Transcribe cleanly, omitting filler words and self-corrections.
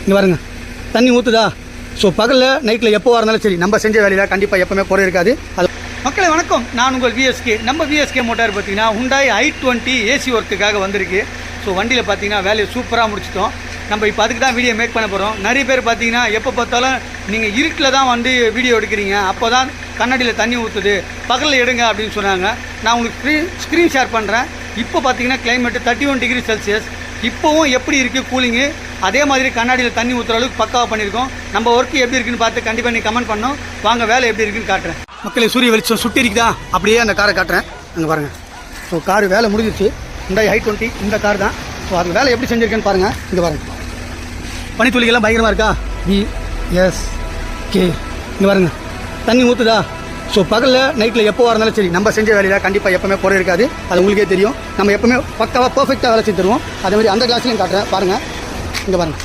இங்கே பாருங்க தண்ணி ஊற்றுதா. ஸோ பகலில் நைட்டில் எப்போ இருந்தாலும் சரி நம்ம செஞ்ச வேலையில் கண்டிப்பாக எப்போவுமே குறை இருக்காது. அது மக்களை வணக்கம், நான் உங்கள் விஎஸ்கே. நம்ம விஎஸ்கே மோட்டார் பார்த்தீங்கன்னா Hyundai i20 ஏசி ஒர்க்குக்காக வந்திருக்கு. ஸோ வண்டியில் பார்த்தீங்கன்னா வேலையை சூப்பராக முடிச்சிட்டோம். நம்ம இப்போ அதுக்கு தான் வீடியோ மேக் பண்ண போகிறோம். நிறைய பேர் பார்த்தீங்கன்னா எப்போ பார்த்தாலும் நீங்கள் இருட்டில் தான் வந்து வீடியோ எடுக்கிறீங்க, அப்போ தான் கண்ணாடியில் தண்ணி ஊற்றுது, பகலில் எடுங்க அப்படின்னு சொன்னாங்க. நான் உங்களுக்கு ஸ்க்ரீன் ஷேர் பண்ணுறேன். இப்போ பார்த்தீங்கன்னா கிளைமேட்டு 31 டிகிரி செல்சியஸ். இப்போவும் எப்படி இருக்குது கூலிங்கு, அதே மாதிரி கண்ணாடியில் தண்ணி ஊற்றுற அளவுக்கு பக்காவாக பண்ணியிருக்கோம். நம்ம ஒர்க்கு எப்படி இருக்குன்னு பார்த்து கண்டிப்பாக நீ கமெண்ட் பண்ணோம். வாங்க வேலை எப்படி இருக்குன்னு காட்டுறேன். மக்களே சூரிய வெளிச்சம் சுட்டி இருக்குதா, அப்படியே அந்த காரை காட்டுறேன். அங்கே பாருங்கள். ஸோ கார் வேலை முடிஞ்சிச்சு. Hyundai i20 இந்த கார் தான். ஸோ அது வேலை எப்படி செஞ்சுருக்கேன்னு பாருங்கள். இங்கே பாருங்கள், பனித்துளிகள்லாம் பயங்கரமாக இருக்கா. விஎஸ்கே இங்கே பாருங்கள் தண்ணி ஊற்றுதா. ஸோ பகலில் நைட்டில் எப்போ இருந்தாலும் சரி நம்ம செஞ்ச வேலையில் கண்டிப்பாக எப்போவுமே குறை இருக்காது. அது உங்களுக்கே தெரியும். நம்ம எப்போவுமே பக்காவாக பர்ஃபெக்டாக வேலை செஞ்சு தருவோம். அதே மாதிரி அந்த கிளாஸ்லையும் காட்டுறேன் பாருங்கள். இங்கே பாருங்கள்